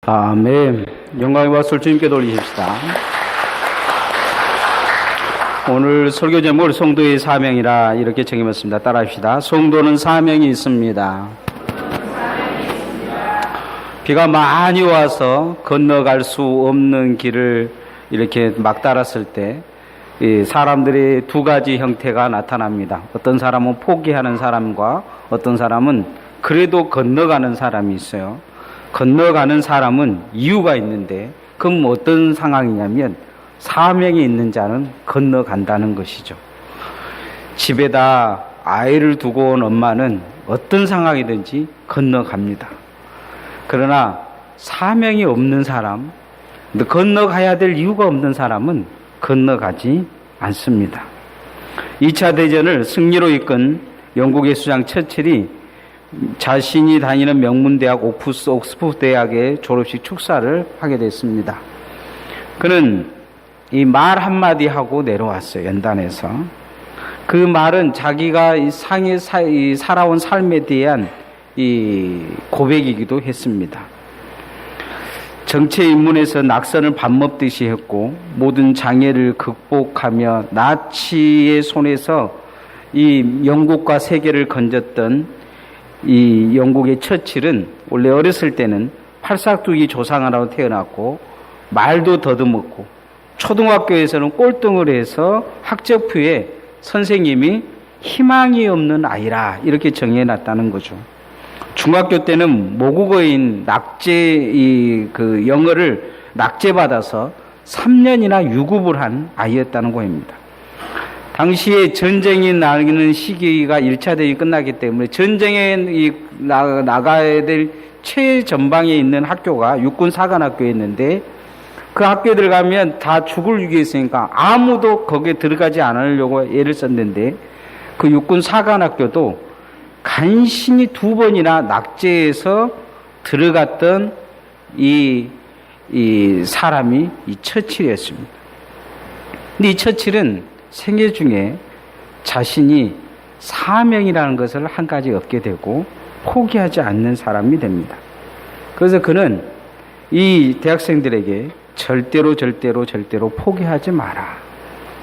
아멘. 영광의 박수를 주님께 돌리십시다. 오늘 설교 제목을 성도의 사명이라 이렇게 정해봤습니다. 따라합시다. 성도는 사명이 있습니다. 비가 많이 와서 건너갈 수 없는 길을 이렇게 막 따랐을 때 사람들의 두 가지 형태가 나타납니다. 어떤 사람은 포기하는 사람과 어떤 사람은 그래도 건너가는 사람이 있어요. 건너가는 사람은 이유가 있는데 그럼 어떤 상황이냐면 사명이 있는 자는 건너간다는 것이죠. 집에다 아이를 두고 온 엄마는 어떤 상황이든지 건너갑니다. 그러나 사명이 없는 사람, 건너가야 될 이유가 없는 사람은 건너가지 않습니다. 2차 대전을 승리로 이끈 영국의 수장 처칠이 자신이 다니는 명문대학 옥스퍼드 대학의 졸업식 축사를 하게 됐습니다. 그는 이 말 한마디 하고 내려왔어요. 연단에서. 그 말은 자기가 살아온 삶에 대한 이 고백이기도 했습니다. 정체 입문에서 낙선을 밥 먹듯이 했고 모든 장애를 극복하며 나치의 손에서 이 영국과 세계를 건졌던 이 영국의 처칠은 원래 어렸을 때는 팔싹두기 조상하나로 태어났고 말도 더듬었고 초등학교에서는 꼴등을 해서 학적표에 선생님이 희망이 없는 아이라 이렇게 정해놨다는 거죠. 중학교 때는 모국어인 영어를 낙제받아서 3년이나 유급을 한 아이였다는 거입니다. 당시에 전쟁이 나는 시기가 1차 대전이 끝나기 때문에 전쟁에 나가야 될 최전방에 있는 학교가 육군사관학교였는데 그 학교에 들어가면 다 죽을 위기에 있으니까 아무도 거기에 들어가지 않으려고 애를 썼는데 그 육군사관학교도 간신히 2번이나 낙제해서 들어갔던 이 사람이 이 처칠이었습니다. 근데 이 처칠은 생애 중에 자신이 사명이라는 것을 한 가지 얻게 되고 포기하지 않는 사람이 됩니다. 그래서 그는 이 대학생들에게 절대로 포기하지 마라.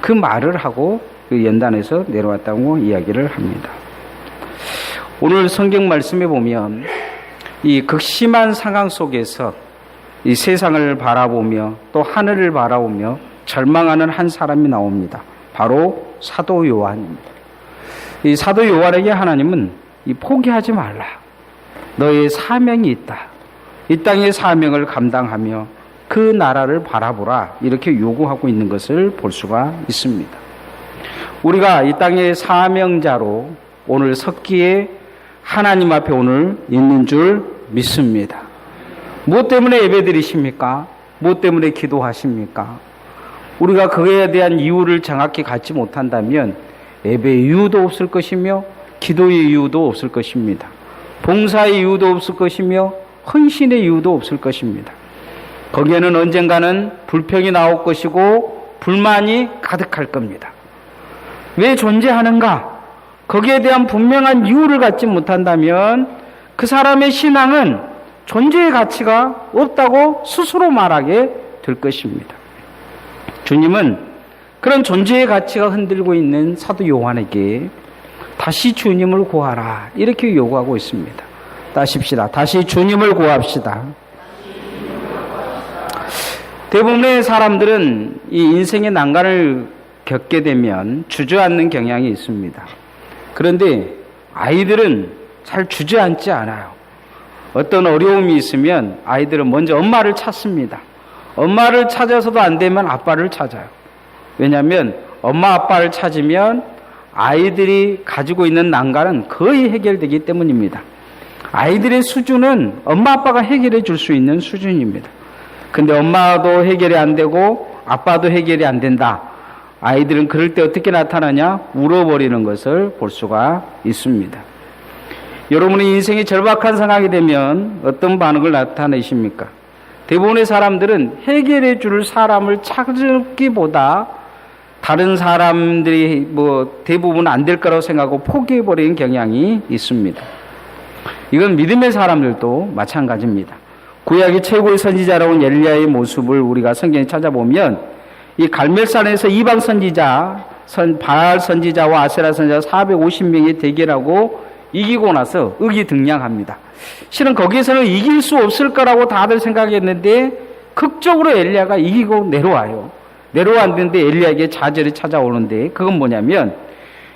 그 말을 하고 그 연단에서 내려왔다고 이야기를 합니다. 오늘 성경 말씀에 보면 이 극심한 상황 속에서 이 세상을 바라보며 또 하늘을 바라보며 절망하는 한 사람이 나옵니다. 바로 사도 요한입니다. 이 사도 요한에게 하나님은 이 포기하지 말라. 너의 사명이 있다. 이 땅의 사명을 감당하며 그 나라를 바라보라. 이렇게 요구하고 있는 것을 볼 수가 있습니다. 우리가 이 땅의 사명자로 오늘 섰기에 하나님 앞에 오늘 있는 줄 믿습니다. 무엇 때문에 예배드리십니까? 무엇 때문에 기도하십니까? 우리가 그에 대한 이유를 정확히 갖지 못한다면 예배의 이유도 없을 것이며 기도의 이유도 없을 것입니다. 봉사의 이유도 없을 것이며 헌신의 이유도 없을 것입니다. 거기에는 언젠가는 불평이 나올 것이고 불만이 가득할 겁니다. 왜 존재하는가? 거기에 대한 분명한 이유를 갖지 못한다면 그 사람의 신앙은 존재의 가치가 없다고 스스로 말하게 될 것입니다. 주님은 그런 존재의 가치가 흔들고 있는 사도 요한에게 다시 주님을 구하라 이렇게 요구하고 있습니다. 따십시다. 다시 주님을 구합시다. 대부분의 사람들은 이 인생의 난관을 겪게 되면 주저앉는 경향이 있습니다. 그런데 아이들은 잘 주저앉지 않아요. 어떤 어려움이 있으면 아이들은 먼저 엄마를 찾습니다. 엄마를 찾아서도 안 되면 아빠를 찾아요. 왜냐하면 엄마 아빠를 찾으면 아이들이 가지고 있는 난관은 거의 해결되기 때문입니다. 아이들의 수준은 엄마 아빠가 해결해 줄 수 있는 수준입니다. 근데 엄마도 해결이 안 되고 아빠도 해결이 안 된다. 아이들은 그럴 때 어떻게 나타나냐? 울어버리는 것을 볼 수가 있습니다. 여러분의 인생이 절박한 상황이 되면 어떤 반응을 나타내십니까? 대부분의 사람들은 해결해 줄 사람을 찾기보다 다른 사람들이 대부분 안 될 거라고 생각하고 포기해버리는 경향이 있습니다. 이건 믿음의 사람들도 마찬가지입니다. 구약의 최고의 선지자라고 엘리야의 모습을 우리가 성경에 찾아보면 이 갈멜산에서 이방 선지자, 바알 선지자와 아세라 선지자 450명이 대결하고 이기고 나서 의기등량합니다. 실은 거기에서는 이길 수 없을 거라고 다들 생각했는데 극적으로 엘리야가 이기고 내려와요. 내려왔는데 엘리야에게 좌절이 찾아오는데 그건 뭐냐면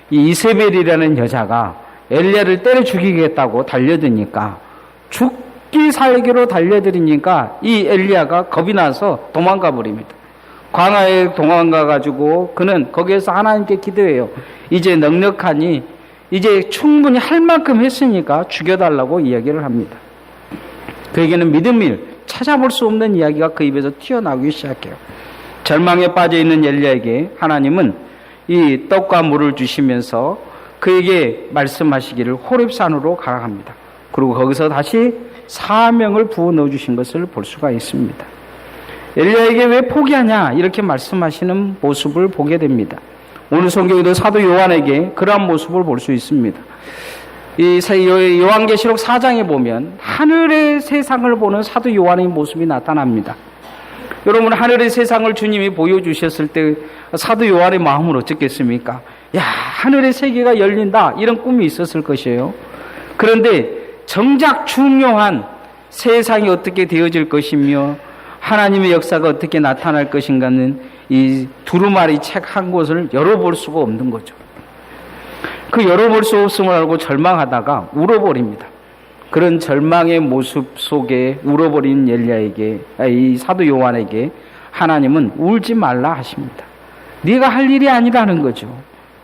이 이세벨이라는 여자가 엘리야를 때려 죽이겠다고 달려드니까 죽기 살기로 달려들으니까 이 엘리야가 겁이 나서 도망가 버립니다. 광야에 도망가 가지고 그는 거기에서 하나님께 기도해요. 이제 넉넉하니 이제 충분히 할 만큼 했으니까 죽여달라고 이야기를 합니다. 그에게는 믿음을 찾아볼 수 없는 이야기가 그 입에서 튀어나오기 시작해요. 절망에 빠져있는 엘리야에게 하나님은 이 떡과 물을 주시면서 그에게 말씀하시기를 호렙산으로 가라 합니다. 그리고 거기서 다시 사명을 부어 넣어주신 것을 볼 수가 있습니다. 엘리야에게 왜 포기하냐 이렇게 말씀하시는 모습을 보게 됩니다. 오늘 성경에도 사도 요한에게 그러한 모습을 볼 수 있습니다. 이 요한계시록 4장에 보면 하늘의 세상을 보는 사도 요한의 모습이 나타납니다. 여러분 하늘의 세상을 주님이 보여주셨을 때 사도 요한의 마음은 어떻겠습니까? 야, 하늘의 세계가 열린다 이런 꿈이 있었을 것이에요. 그런데 정작 중요한 세상이 어떻게 되어질 것이며 하나님의 역사가 어떻게 나타날 것인가는 이 두루마리 책 한 권을 열어볼 수가 없는 거죠. 그 열어볼 수 없음을 알고 절망하다가 울어버립니다. 그런 절망의 모습 속에 울어버린 엘리야에게, 이 사도 요한에게 하나님은 울지 말라 하십니다. 네가 할 일이 아니라는 거죠.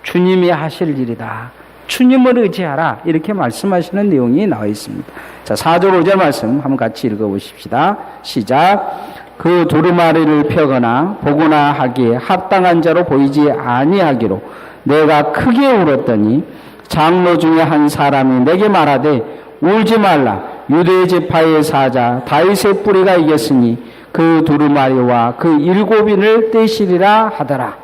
주님이 하실 일이다. 주님을 의지하라. 이렇게 말씀하시는 내용이 나와 있습니다. 자, 4절 5절 말씀 한번 같이 읽어보십시다. 시작. 그 두루마리를 펴거나 보거나 하기에 합당한 자로 보이지 아니하기로 내가 크게 울었더니 장로 중에 한 사람이 내게 말하되 울지 말라. 유대 지파의 사자 다윗의 뿌리가 이겼으니 그 두루마리와 그 7인을 떼시리라 하더라.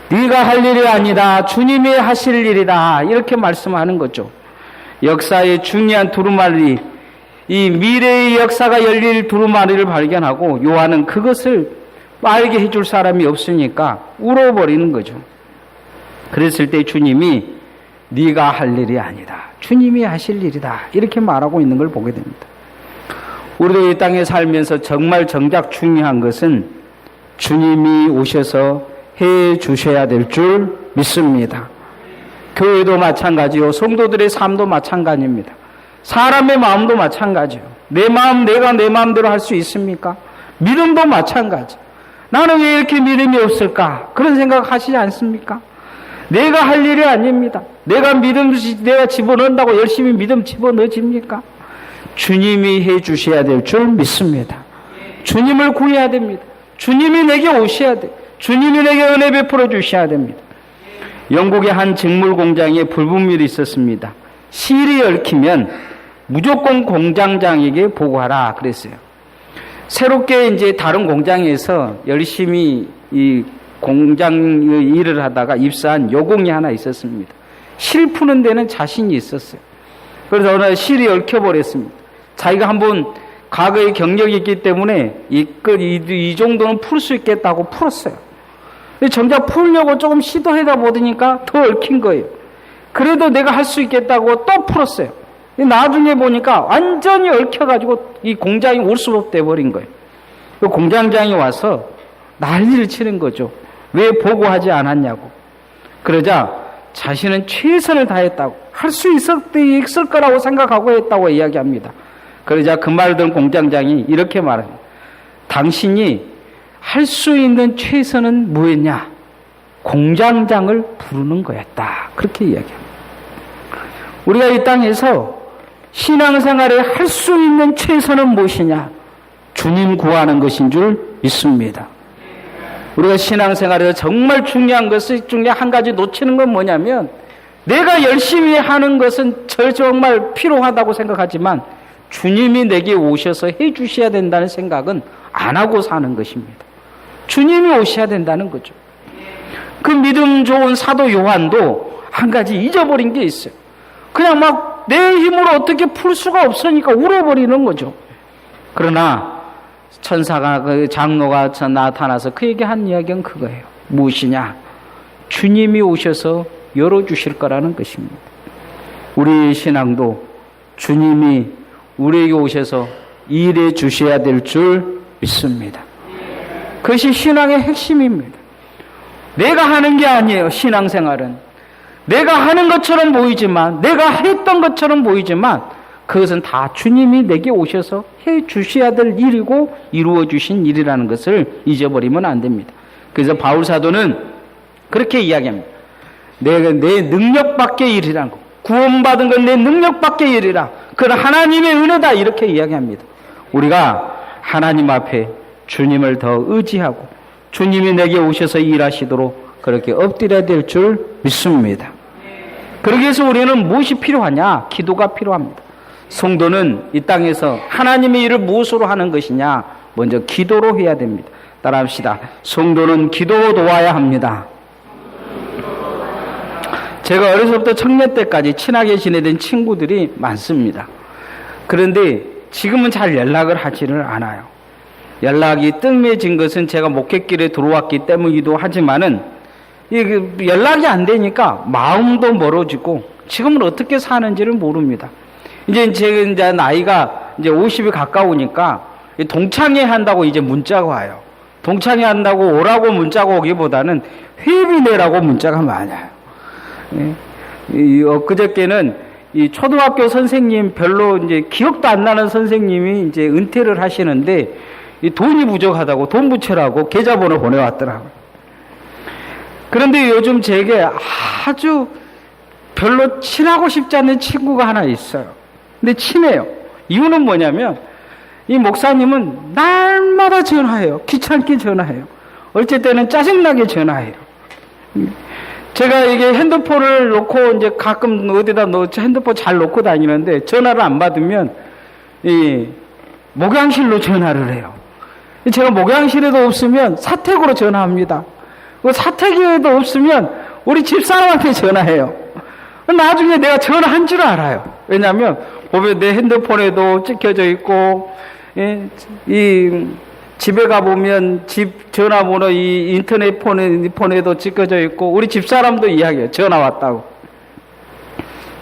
네가 할 일이 아니다. 주님이 하실 일이다. 이렇게 말씀하는 거죠. 역사의 중요한 두루마리, 이 미래의 역사가 열릴 두루마리를 발견하고 요한은 그것을 알게 해줄 사람이 없으니까 울어버리는 거죠. 그랬을 때 주님이 네가 할 일이 아니다. 주님이 하실 일이다. 이렇게 말하고 있는 걸 보게 됩니다. 우리도 이 땅에 살면서 정말 정작 중요한 것은 주님이 오셔서 해 주셔야 될 줄 믿습니다. 교회도 마찬가지요. 성도들의 삶도 마찬가지입니다. 사람의 마음도 마찬가지요. 내 마음 내가 내 마음대로 할 수 있습니까? 믿음도 마찬가지. 나는 왜 이렇게 믿음이 없을까? 그런 생각 하시지 않습니까? 내가 할 일이 아닙니다. 내가 집어넣는다고 열심히 믿음 집어넣어집니까? 주님이 해 주셔야 될 줄 믿습니다. 주님을 구해야 됩니다. 주님이 내게 오셔야 돼. 주님이 내게 은혜 베풀어 주셔야 됩니다. 영국의 한 직물 공장에 불분밀이 있었습니다. 실이 얽히면 무조건 공장장에게 보고하라 그랬어요. 새롭게 이제 다른 공장에서 열심히 이 공장 일을 하다가 입사한 여공이 하나 있었습니다. 실 푸는 데는 자신이 있었어요. 그래서 어느 날 실이 얽혀버렸습니다. 자기가 한번 과거의 경력이 있기 때문에 이 정도는 풀 수 있겠다고 풀었어요. 근데 정작 풀려고 조금 시도하다 보니까 더 얽힌 거예요. 그래도 내가 할 수 있겠다고 또 풀었어요. 나중에 보니까 완전히 얽혀가지고 이 공장이 올 수 없게 돼버린 거예요. 그 공장장이 와서 난리를 치는 거죠. 왜 보고하지 않았냐고. 그러자 자신은 최선을 다했다고, 할 수 있을 거라고 생각하고 했다고 이야기합니다. 그러자 그 말을 들은 공장장이 이렇게 말합니다. 당신이 할 수 있는 최선은 뭐였냐? 공장장을 부르는 거였다. 그렇게 이야기합니다. 우리가 이 땅에서 신앙생활에 할 수 있는 최선은 무엇이냐? 주님 구하는 것인 줄 믿습니다. 우리가 신앙생활에서 정말 중요한 것을 중에 한 가지 놓치는 건 뭐냐면 내가 열심히 하는 것은 정말 필요하다고 생각하지만 주님이 내게 오셔서 해 주셔야 된다는 생각은 안 하고 사는 것입니다. 주님이 오셔야 된다는 거죠. 그 믿음 좋은 사도 요한도 한 가지 잊어버린 게 있어요. 그냥 막 내 힘으로 어떻게 풀 수가 없으니까 울어버리는 거죠. 그러나 천사가 그 장로가 나타나서 그에게 한 이야기는 그거예요. 무엇이냐? 주님이 오셔서 열어주실 거라는 것입니다. 우리의 신앙도 주님이 우리에게 오셔서 일해 주셔야 될 줄 믿습니다. 그것이 신앙의 핵심입니다. 내가 하는 게 아니에요. 신앙생활은 내가 하는 것처럼 보이지만, 내가 했던 것처럼 보이지만 그것은 다 주님이 내게 오셔서 해 주셔야 될 일이고 이루어 주신 일이라는 것을 잊어버리면 안 됩니다. 그래서 바울 사도는 그렇게 이야기합니다. 내 능력 밖의 일이라는 거, 구원받은 건 내 능력 밖의 일이라, 그건 하나님의 은혜다, 이렇게 이야기합니다. 우리가 하나님 앞에 주님을 더 의지하고 주님이 내게 오셔서 일하시도록 그렇게 엎드려야 될 줄 믿습니다. 그러기 위해서 우리는 무엇이 필요하냐? 기도가 필요합니다. 성도는 이 땅에서 하나님의 일을 무엇으로 하는 것이냐? 먼저 기도로 해야 됩니다. 따라합시다. 성도는 기도로 도와야 합니다. 제가 어려서부터 청년 때까지 친하게 지내던 친구들이 많습니다. 그런데 지금은 잘 연락을 하지를 않아요. 연락이 뜸해진 것은 제가 목회길에 들어왔기 때문이기도 하지만은 연락이 안 되니까 마음도 멀어지고 지금은 어떻게 사는지를 모릅니다. 이제 제가 나이가 이제 50이 가까우니까 동창회 한다고 이제 문자가 와요. 동창회 한다고 오라고 문자가 오기보다는 회비 내라고 문자가 많아요. 엊그저께는 이 초등학교 선생님, 별로 이제 기억도 안 나는 선생님이 이제 은퇴를 하시는데 이 돈이 부족하다고 돈 붙여라고 계좌번호 보내왔더라고요. 그런데 요즘 제게 아주 별로 친하고 싶지 않는 친구가 하나 있어요. 근데 친해요. 이유는 뭐냐면 이 목사님은 날마다 전화해요. 귀찮게 전화해요. 어쩔 때는 짜증나게 전화해요. 제가 이게 핸드폰을 놓고 이제 가끔 어디다 핸드폰 잘 놓고 다니는데 전화를 안 받으면 이 목양실로 전화를 해요. 제가 목양실에도 없으면 사택으로 전화합니다. 사택에도 없으면 우리 집사람한테 전화해요. 나중에 내가 전화한 줄 알아요. 왜냐하면 보면 내 핸드폰에도 찍혀져 있고, 이 집에 가보면 집 전화번호 이 인터넷 폰에도 찍혀져 있고, 우리 집사람도 이야기해요. 전화 왔다고.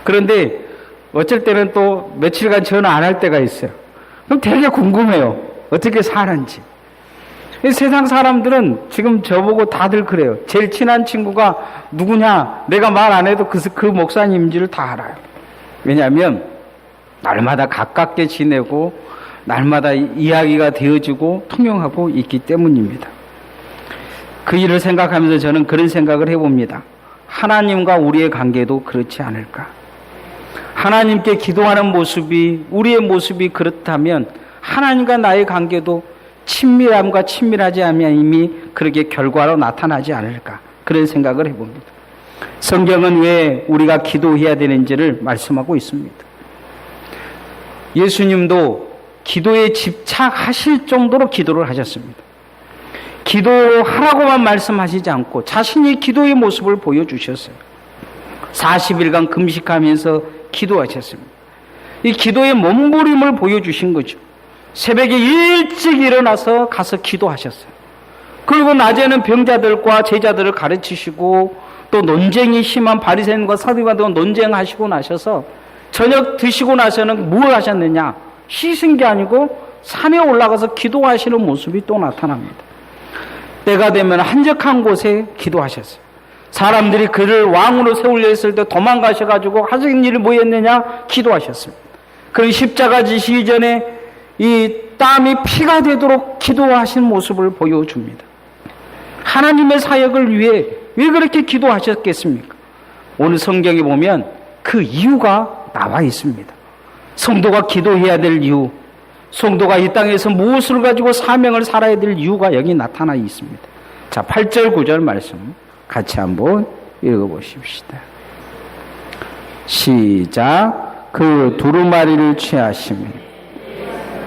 그런데 어쩔 때는 또 며칠간 전화 안 할 때가 있어요. 그럼 되게 궁금해요. 어떻게 사는지. 세상 사람들은 지금 저보고 다들 그래요. 제일 친한 친구가 누구냐? 내가 말 안 해도 그 목사님인지를 다 알아요. 왜냐하면 날마다 가깝게 지내고 날마다 이야기가 되어지고 통용하고 있기 때문입니다. 그 일을 생각하면서 저는 그런 생각을 해봅니다. 하나님과 우리의 관계도 그렇지 않을까? 하나님께 기도하는 모습이, 우리의 모습이 그렇다면 하나님과 나의 관계도 친밀함과 친밀하지 않음이 그렇게 결과로 나타나지 않을까? 그런 생각을 해봅니다. 성경은 왜 우리가 기도해야 되는지를 말씀하고 있습니다. 예수님도 기도에 집착하실 정도로 기도를 하셨습니다. 기도하라고만 말씀하시지 않고 자신이 기도의 모습을 보여주셨어요. 40일간 금식하면서 기도하셨습니다. 이 기도의 몸부림을 보여주신 거죠. 새벽에 일찍 일어나서 가서 기도하셨어요. 그리고 낮에는 병자들과 제자들을 가르치시고 또 논쟁이 심한 바리새인과 사두개인과 논쟁하시고 나셔서 저녁 드시고 나서는 뭘 하셨느냐? 씻은 게 아니고 산에 올라가서 기도하시는 모습이 또 나타납니다. 때가 되면 한적한 곳에 기도하셨어요. 사람들이 그를 왕으로 세우려 했을 때 도망가셔가지고 하신 일이 뭐였느냐? 기도하셨습니다. 그런 십자가 지시기 전에 이 땀이 피가 되도록 기도하신 모습을 보여줍니다. 하나님의 사역을 위해 왜 그렇게 기도하셨겠습니까? 오늘 성경에 보면 그 이유가 나와 있습니다. 성도가 기도해야 될 이유, 성도가 이 땅에서 무엇을 가지고 사명을 살아야 될 이유가 여기 나타나 있습니다. 자, 8절 9절 말씀 같이 한번 읽어보십시다. 시작. 그 두루마리를 취하시며,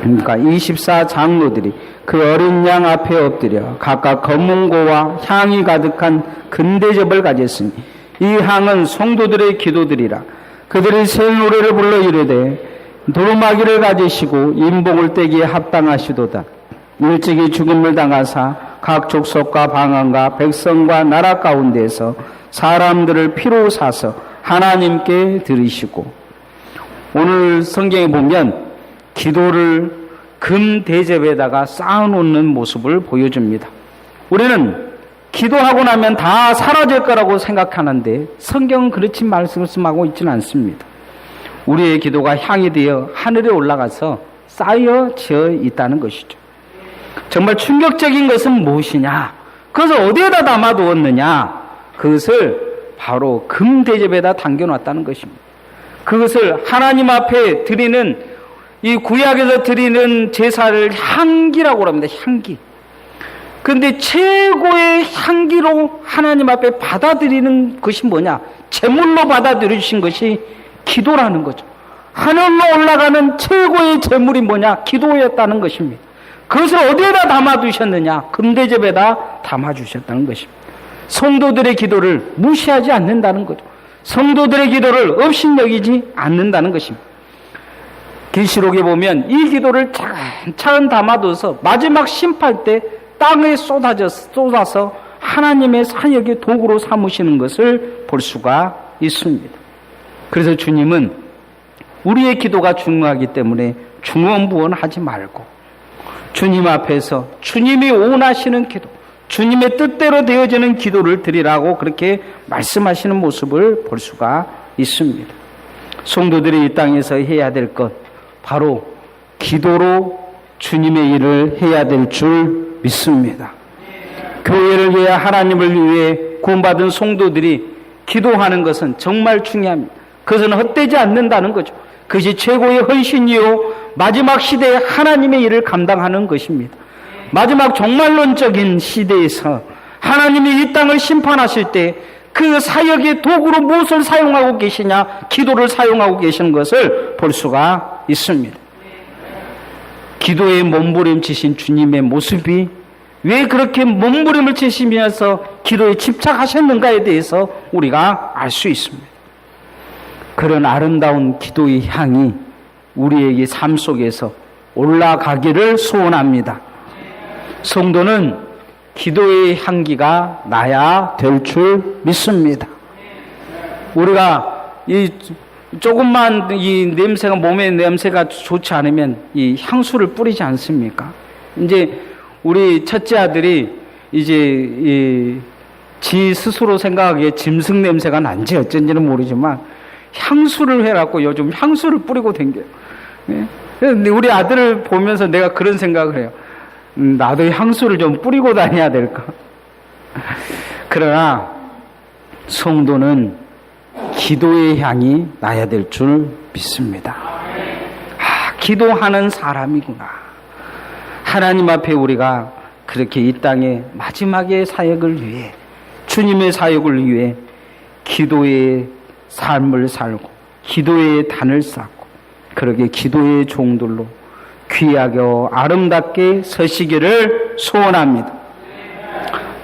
그러니까 24장로들이 그 어린 양 앞에 엎드려 각각 검은고와 향이 가득한 근대접을 가졌으니 이 향은 성도들의 기도들이라. 그들이 새 노래를 불러 이르되 두루마기를 가지시고 인복을 떼기에 합당하시도다. 일찍이 죽음을 당하사 각 족속과 방언과 백성과 나라 가운데서 사람들을 피로 사서 하나님께 드리시고, 오늘 성경에 보면 기도를 금 대접에다가 쌓아놓는 모습을 보여줍니다. 우리는 기도하고 나면 다 사라질 거라고 생각하는데 성경은 그렇지 말씀하고 있지는 않습니다. 우리의 기도가 향이 되어 하늘에 올라가서 쌓여져 있다는 것이죠. 정말 충격적인 것은 무엇이냐? 그것을 어디에다 담아두었느냐? 그것을 바로 금 대접에다 담겨놨다는 것입니다. 그것을 하나님 앞에 드리는, 이 구약에서 드리는 제사를 향기라고 합니다. 향기. 그런데 최고의 향기로 하나님 앞에 받아들이는 것이 뭐냐? 제물로 받아들이신 것이 기도라는 거죠. 하늘로 올라가는 최고의 제물이 뭐냐? 기도였다는 것입니다. 그것을 어디에다 담아두셨느냐? 금대접에다 담아주셨다는 것입니다. 성도들의 기도를 무시하지 않는다는 거죠. 성도들의 기도를 업신여기지 않는다는 것입니다. 계시록에 보면 이 기도를 차근 담아둬서 마지막 심판 때 땅에 쏟아서 하나님의 사역의 도구로 삼으시는 것을 볼 수가 있습니다. 그래서 주님은 우리의 기도가 중요하기 때문에 중언부언하지 말고 주님 앞에서 주님이 원하시는 기도, 주님의 뜻대로 되어지는 기도를 드리라고 그렇게 말씀하시는 모습을 볼 수가 있습니다. 성도들이 이 땅에서 해야 될 것, 바로 기도로 주님의 일을 해야 될 줄 믿습니다. 교회를 위해, 하나님을 위해 구원받은 성도들이 기도하는 것은 정말 중요합니다. 그것은 헛되지 않는다는 거죠. 그것이 최고의 헌신이요 마지막 시대에 하나님의 일을 감당하는 것입니다. 마지막 종말론적인 시대에서 하나님이 이 땅을 심판하실 때 그 사역의 도구로 무엇을 사용하고 계시냐? 기도를 사용하고 계시는 것을 볼 수가 있습니다. 기도에 몸부림치신 주님의 모습이 왜 그렇게 몸부림을 치시면서 기도에 집착하셨는가에 대해서 우리가 알 수 있습니다. 그런 아름다운 기도의 향이 우리에게 삶 속에서 올라가기를 소원합니다. 성도는 기도의 향기가 나야 될 줄 믿습니다. 우리가 이 조금만 이 냄새가, 몸의 냄새가 좋지 않으면 이 향수를 뿌리지 않습니까? 이제 우리 첫째 아들이 이제 지 스스로 생각하기에 짐승 냄새가 난지 어쩐지는 모르지만 향수를 해갖고 요즘 향수를 뿌리고 댕겨요. 그래서 우리 아들을 보면서 내가 그런 생각을 해요. 나도 향수를 좀 뿌리고 다녀야 될까? 그러나 성도는 기도의 향이 나야 될 줄 믿습니다. 기도하는 사람이구나. 하나님 앞에 우리가 그렇게 이 땅의 마지막의 사역을 위해, 주님의 사역을 위해 기도의 삶을 살고 기도의 단을 쌓고 그렇게 기도의 종들로 귀하게 아름답게 서시기를 소원합니다.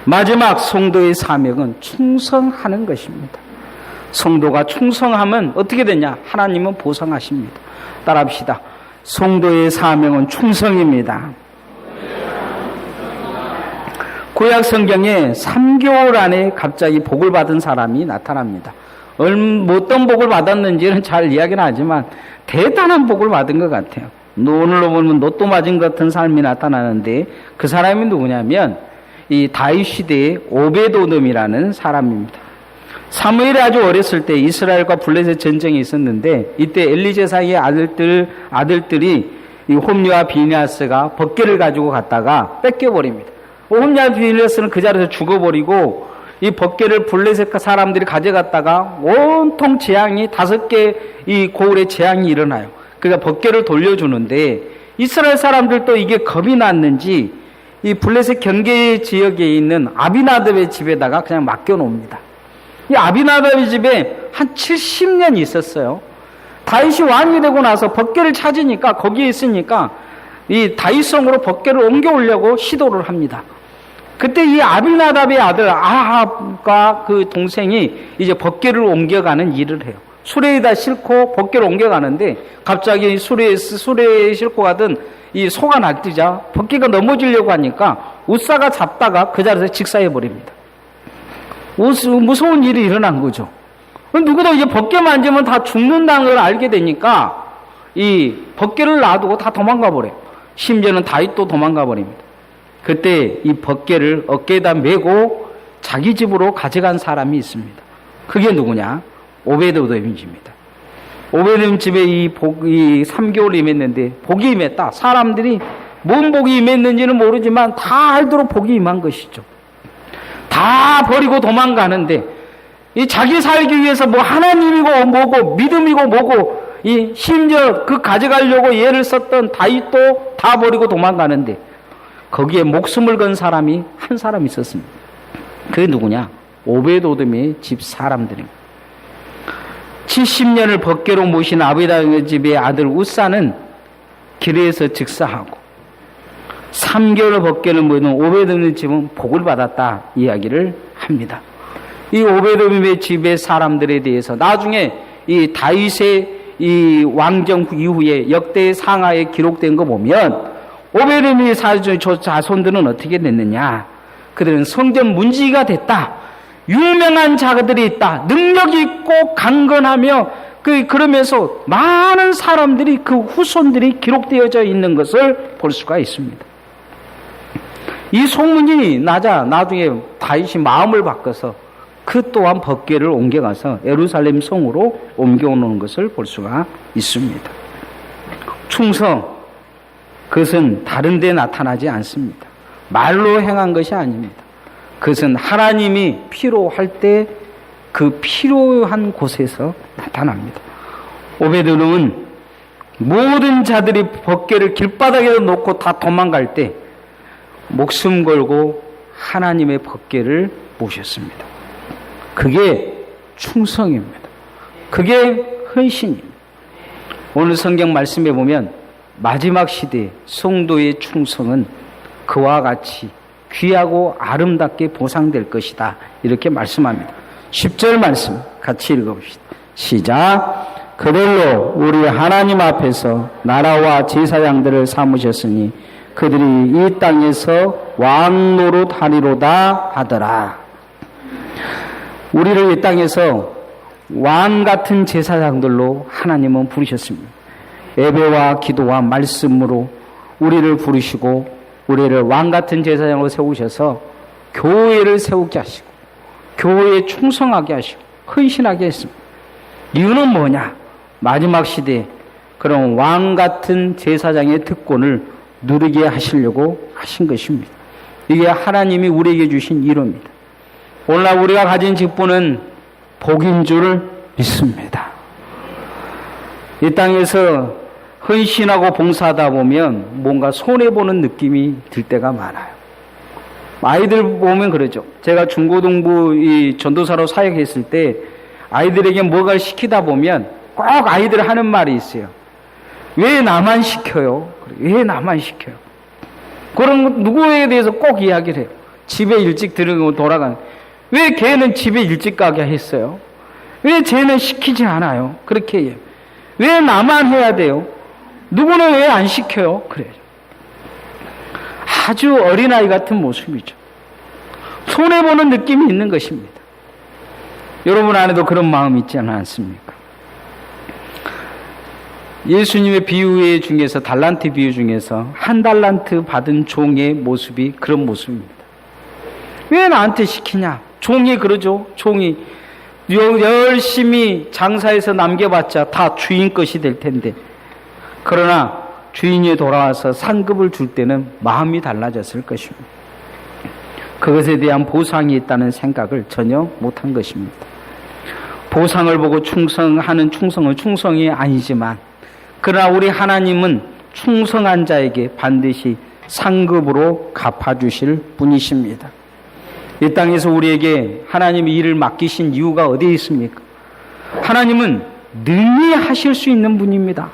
마지막 성도의 사명은 충성하는 것입니다. 성도가 충성하면 어떻게 되냐? 하나님은 보상하십니다. 따라합시다. 성도의 사명은 충성입니다. 구약 성경에 3개월 안에 갑자기 복을 받은 사람이 나타납니다. 어떤 복을 받았는지는 잘 이야기는 하지만 대단한 복을 받은 것 같아요. 오늘로 보면 로또 맞은 것 같은 삶이 나타나는데 그 사람이 누구냐면 이 다윗 시대의 오베도돔이라는 사람입니다. 사무엘이 아주 어렸을 때 이스라엘과 블레셋 전쟁이 있었는데 이때 엘리제사의 아들들이 이 홈리와 비니아스가 법궤를 가지고 갔다가 뺏겨버립니다. 홈리와 비니아스는 그 자리에서 죽어버리고 이 법궤를 블레셋 사람들이 가져갔다가 온통 재앙이 5개 이 고을에 재앙이 일어나요. 그러니까 법궤를 돌려주는데 이스라엘 사람들도 이게 겁이 났는지 이 블레셋 경계 지역에 있는 아비나답의 집에다가 그냥 맡겨놓습니다. 이 아비나답의 집에 한 70년 있었어요. 다윗이 왕이 되고 나서 법궤를 찾으니까 거기에 있으니까 이 다윗성으로 법궤를 옮겨오려고 시도를 합니다. 그때 이 아비나답의 아들 아합과 그 동생이 이제 법궤를 옮겨가는 일을 해요. 수레에다 싣고 벗개를 옮겨가는데 갑자기 수레에 싣고 가던 이 소가 날뛰자 벗개가 넘어지려고 하니까 웃사가 잡다가 그 자리에서 직사해 버립니다. 무서운 일이 일어난 거죠. 누구도 이제 벗개 만지면 다 죽는다는 걸 알게 되니까 이 벗개를 놔두고 다 도망가 버려요. 심지어는 다윗도 도망가 버립니다. 그때 이 벗개를 어깨에다 메고 자기 집으로 가져간 사람이 있습니다. 그게 누구냐? 오베드에돔입니다. 오베드에돔 집에 이 3개월 임했는데 복이 임했다. 사람들이 뭔 복이 임했는지는 모르지만 다 알도록 복이 임한 것이죠. 다 버리고 도망가는데 이 자기 살기 위해서 뭐 하나님이고 뭐고 믿음이고 뭐고 이 심지어 그 가져가려고 예를 썼던 다윗도 다 버리고 도망가는데 거기에 목숨을 건 사람이 한 사람 있었습니다. 그게 누구냐? 오베드에돔의 집 사람들입니다. 70년을 벗개로 모신 아비다의 집의 아들 우사는 길에서 즉사하고 3개월 벗개를 모는 오베드에돔의 집은 복을 받았다 이야기를 합니다. 이 오베드에돔의 집의 사람들에 대해서 나중에 이 다윗의 이 왕정 이후에 역대 상하에 기록된 거 보면 오베드에돔의 자손들은 어떻게 됐느냐? 그들은 성전 문지기가 됐다. 유명한 자들이 있다. 능력이 있고 강건하며 그러면서 많은 사람들이 그 후손들이 기록되어져 있는 것을 볼 수가 있습니다. 이 소문이 나자 나중에 다윗이 마음을 바꿔서 그 또한 벗개를 옮겨가서 예루살렘 성으로 옮겨오는 것을 볼 수가 있습니다. 충성, 그것은 다른 데 나타나지 않습니다. 말로 행한 것이 아닙니다. 그것은 하나님이 필요할 때 그 필요한 곳에서 나타납니다. 오베드에돔은 모든 자들이 벗개를 길바닥에 놓고 다 도망갈 때 목숨 걸고 하나님의 벗개를 모셨습니다. 그게 충성입니다. 그게 헌신입니다. 오늘 성경 말씀에 보면 마지막 시대 성도의 충성은 그와 같이 귀하고 아름답게 보상될 것이다. 이렇게 말씀합니다. 10절 말씀 같이 읽어봅시다. 시작. 그들로 우리 하나님 앞에서 나라와 제사장들을 삼으셨으니 그들이 이 땅에서 왕 노릇하리로다 하더라. 우리를 이 땅에서 왕 같은 제사장들로 하나님은 부르셨습니다. 예배와 기도와 말씀으로 우리를 부르시고 우리를 왕 같은 제사장으로 세우셔서 교회를 세우게 하시고 교회에 충성하게 하시고 헌신하게 했습니다. 이유는 뭐냐? 마지막 시대에 그런 왕 같은 제사장의 특권을 누리게 하시려고 하신 것입니다. 이게 하나님이 우리에게 주신 이로입니다. 오늘날 우리가 가진 직분은 복인 줄 믿습니다. 이 땅에서 헌신하고 봉사하다 보면 뭔가 손해보는 느낌이 들 때가 많아요. 아이들 보면 그러죠. 제가 중고등부 이 전도사로 사역했을 때 아이들에게 뭐가 시키다 보면 꼭 아이들 하는 말이 있어요. 왜 나만 시켜요? 왜 나만 시켜요? 그런 누구에 대해서 꼭 이야기를 해요. 집에 일찍 들어가고 돌아가는. 왜 걔는 집에 일찍 가게 했어요? 왜 쟤는 시키지 않아요? 그렇게 해요. 왜 나만 해야 돼요? 누구는 왜 안 시켜요? 그래요. 아주 어린아이 같은 모습이죠. 손해보는 느낌이 있는 것입니다. 여러분 안에도 그런 마음이 있지 않습니까? 예수님의 비유 중에서 달란트 비유 중에서 한 달란트 받은 종의 모습이 그런 모습입니다. 왜 나한테 시키냐? 종이 그러죠. 종이 열심히 장사해서 남겨봤자 다 주인 것이 될 텐데 그러나 주인이 돌아와서 상급을 줄 때는 마음이 달라졌을 것입니다. 그것에 대한 보상이 있다는 생각을 전혀 못한 것입니다. 보상을 보고 충성하는 충성은 충성이 아니지만 그러나 우리 하나님은 충성한 자에게 반드시 상급으로 갚아주실 분이십니다. 이 땅에서 우리에게 하나님이 일을 맡기신 이유가 어디에 있습니까? 하나님은 능히 하실 수 있는 분입니다.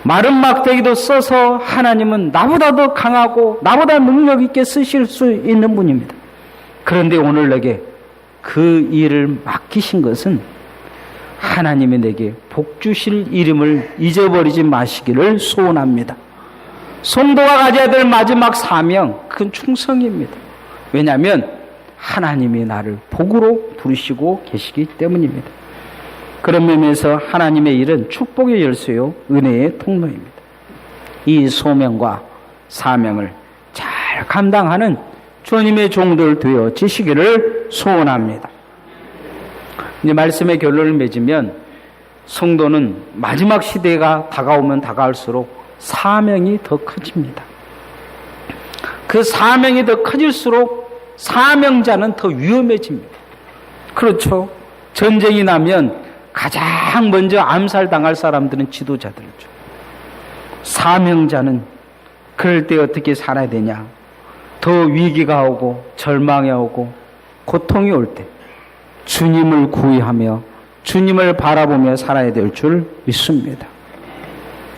마른 막대기도 써서 하나님은 나보다 더 강하고 나보다 능력 있게 쓰실 수 있는 분입니다. 그런데 오늘 내게 그 일을 맡기신 것은 하나님이 내게 복 주실 이름을 잊어버리지 마시기를 소원합니다. 성도가 가져야 될 마지막 사명, 그건 충성입니다. 왜냐하면 하나님이 나를 복으로 부르시고 계시기 때문입니다. 그런 면에서 하나님의 일은 축복의 열쇠요, 은혜의 통로입니다. 이 소명과 사명을 잘 감당하는 주님의 종들 되어지시기를 소원합니다. 이제 말씀의 결론을 맺으면 성도는 마지막 시대가 다가오면 다가올수록 사명이 더 커집니다. 그 사명이 더 커질수록 사명자는 더 위험해집니다. 그렇죠. 전쟁이 나면 가장 먼저 암살당할 사람들은 지도자들이죠. 사명자는 그럴 때 어떻게 살아야 되냐. 더 위기가 오고 절망이 오고 고통이 올 때 주님을 구의하며 주님을 바라보며 살아야 될 줄 믿습니다.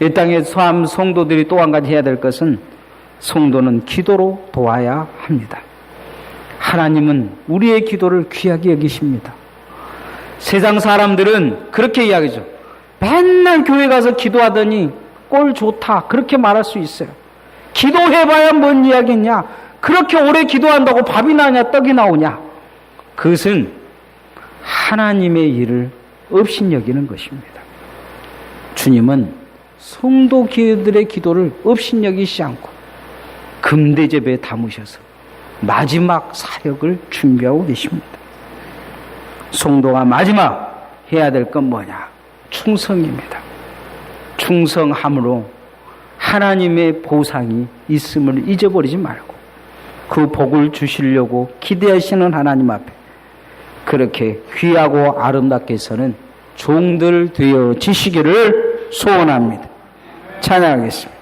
이 땅의 성도들이 또 한 가지 해야 될 것은 성도는 기도로 도와야 합니다. 하나님은 우리의 기도를 귀하게 여기십니다. 세상 사람들은 그렇게 이야기죠. 맨날 교회 가서 기도하더니 꼴 좋다 그렇게 말할 수 있어요. 기도해봐야 뭔 이야기냐. 그렇게 오래 기도한다고 밥이 나냐 떡이 나오냐. 그것은 하나님의 일을 업신여기는 것입니다. 주님은 성도들의 기도를 업신여기지 않고 금대접에 담으셔서 마지막 사역을 준비하고 계십니다. 성도가 마지막 해야 될 건 뭐냐? 충성입니다. 충성함으로 하나님의 보상이 있음을 잊어버리지 말고 그 복을 주시려고 기대하시는 하나님 앞에 그렇게 귀하고 아름답게 서는 종들 되어지시기를 소원합니다. 찬양하겠습니다.